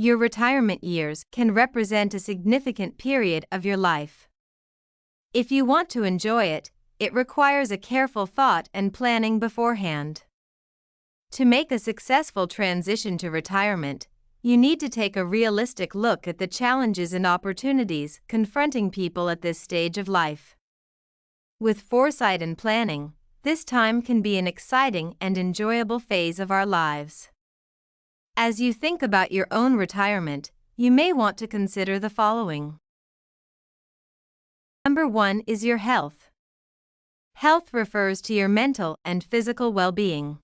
Your retirement years can represent a significant period of your life. If you want to enjoy it, it requires a careful thought and planning beforehand. To make a successful transition to retirement, you need to take a realistic look at the challenges and opportunities confronting people at this stage of life. With foresight and planning, this time can be an exciting and enjoyable phase of our lives. As you think about your own retirement, you may want to consider the following. Number 1 is your health. Health refers to your mental and physical well-being.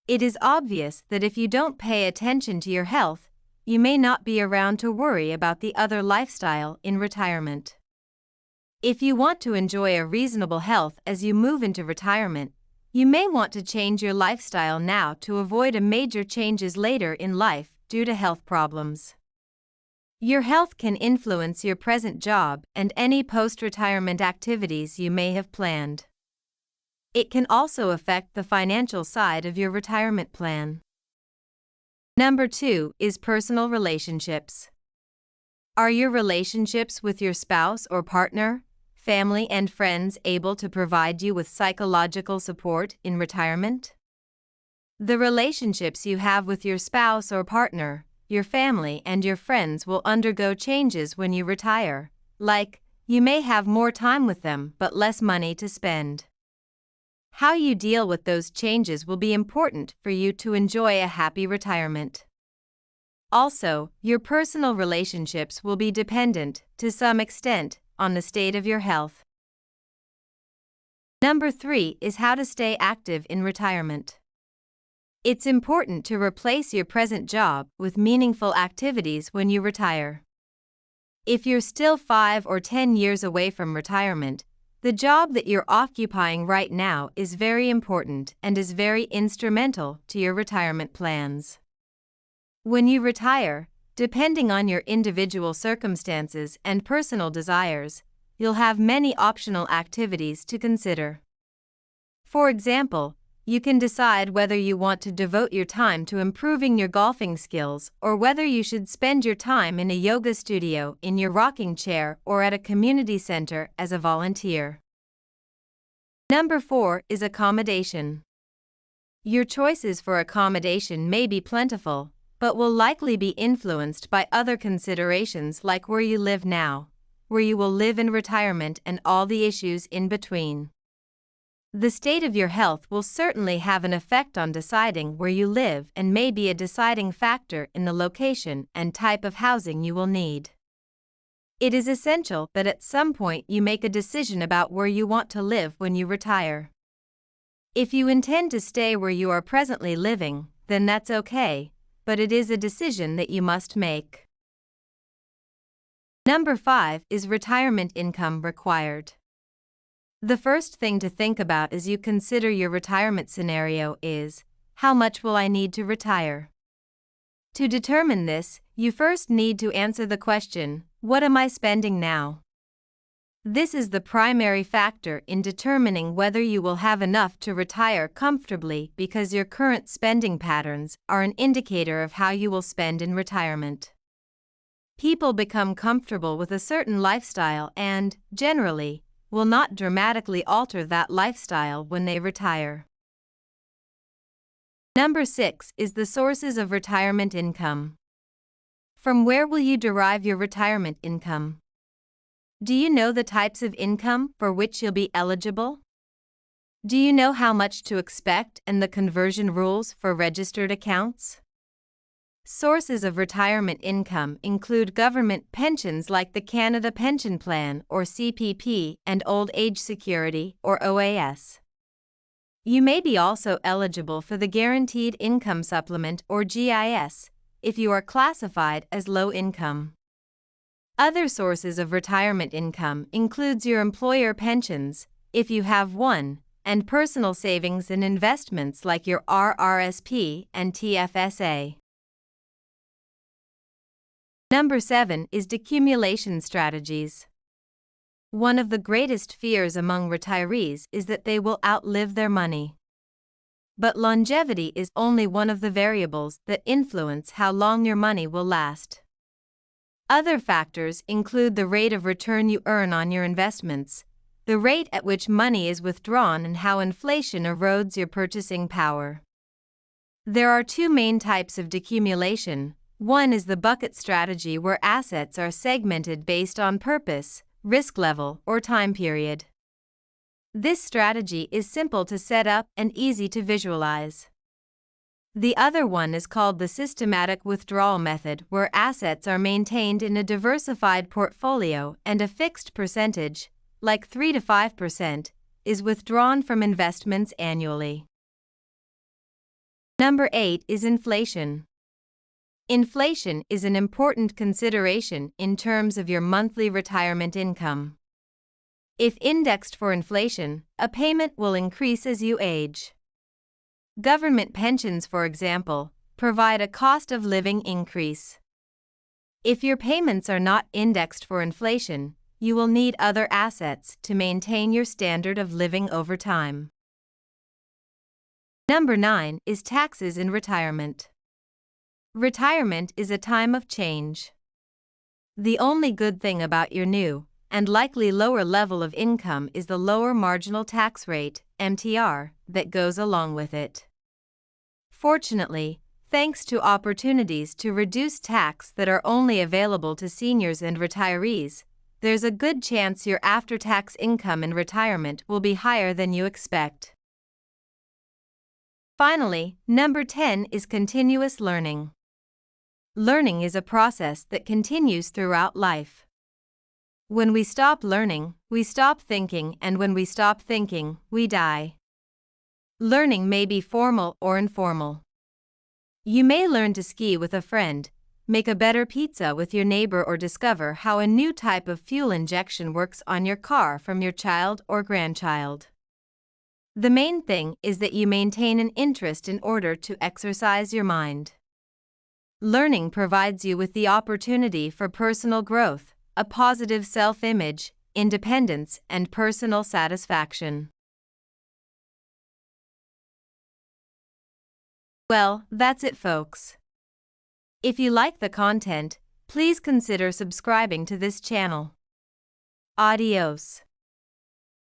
It is obvious that if you don't pay attention to your health, you may not be around to worry about the other lifestyle in retirement. If you want to enjoy a reasonable health as you move into retirement, you may want to change your lifestyle now to avoid major changes later in life due to health problems. Your health can influence your present job and any post-retirement activities you may have planned. It can also affect the financial side of your retirement plan. Number 2 is personal relationships. Are your relationships with your spouse or partner, family and friends able to provide you with psychological support in retirement? The relationships you have with your spouse or partner, your family and your friends will undergo changes when you retire, like, you may have more time with them but less money to spend. How you deal with those changes will be important for you to enjoy a happy retirement. Also, your personal relationships will be dependent, to some extent, on the state of your health. Number 3 is how to stay active in retirement. It's important to replace your present job with meaningful activities when you retire. If you're still 5 or 10 years away from retirement, the job that you're occupying right now is very important and is very instrumental to your retirement plans. When you retire, depending on your individual circumstances and personal desires, you'll have many optional activities to consider. For example, you can decide whether you want to devote your time to improving your golfing skills or whether you should spend your time in a yoga studio, in your rocking chair, or at a community center as a volunteer. Number 4 is accommodation. Your choices for accommodation may be plentiful, but will likely be influenced by other considerations like where you live now, where you will live in retirement, and all the issues in between. The state of your health will certainly have an effect on deciding where you live and may be a deciding factor in the location and type of housing you will need. It is essential that at some point you make a decision about where you want to live when you retire. If you intend to stay where you are presently living, then that's okay, but it is a decision that you must make. Number 5 is retirement income required. The first thing to think about as you consider your retirement scenario is, how much will I need to retire? To determine this, you first need to answer the question, what am I spending now? This is the primary factor in determining whether you will have enough to retire comfortably, because your current spending patterns are an indicator of how you will spend in retirement. People become comfortable with a certain lifestyle and, generally, will not dramatically alter that lifestyle when they retire. Number 6 is the sources of retirement income. From where will you derive your retirement income? Do you know the types of income for which you'll be eligible? Do you know how much to expect and the conversion rules for registered accounts? Sources of retirement income include government pensions like the Canada Pension Plan or CPP and Old Age Security or OAS. You may be also eligible for the Guaranteed Income Supplement or GIS if you are classified as low income. Other sources of retirement income includes your employer pensions, if you have one, and personal savings and investments like your RRSP and TFSA. Number 7 is decumulation strategies. One of the greatest fears among retirees is that they will outlive their money. but longevity is only one of the variables that influence how long your money will last. Other factors include the rate of return you earn on your investments, the rate at which money is withdrawn, and how inflation erodes your purchasing power. There are two main types of decumulation. One is the bucket strategy, where assets are segmented based on purpose, risk level, or time period. This strategy is simple to set up and easy to visualize. The other one is called the systematic withdrawal method, where assets are maintained in a diversified portfolio and a fixed percentage, like 3 to 5%, is withdrawn from investments annually. Number 8 is inflation. Inflation is an important consideration in terms of your monthly retirement income. If indexed for inflation, a payment will increase as you age. Government pensions, for example, provide a cost of living increase. If your payments are not indexed for inflation, you will need other assets to maintain your standard of living over time. Number 9 is taxes in retirement. Retirement is a time of change. The only good thing about your new, and likely lower level of income is the lower marginal tax rate, MTR, that goes along with it. Fortunately, thanks to opportunities to reduce tax that are only available to seniors and retirees, there's a good chance your after-tax income in retirement will be higher than you expect. Finally, number 10 is continuous learning. Learning is a process that continues throughout life. When we stop learning, we stop thinking, and when we stop thinking, we die. Learning may be formal or informal. You may learn to ski with a friend, make a better pizza with your neighbor, or discover how a new type of fuel injection works on your car from your child or grandchild. The main thing is that you maintain an interest in order to exercise your mind. Learning provides you with the opportunity for personal growth, a positive self-image, independence, and personal satisfaction. Well, that's it, folks. If you like the content, please consider subscribing to this channel. Adios.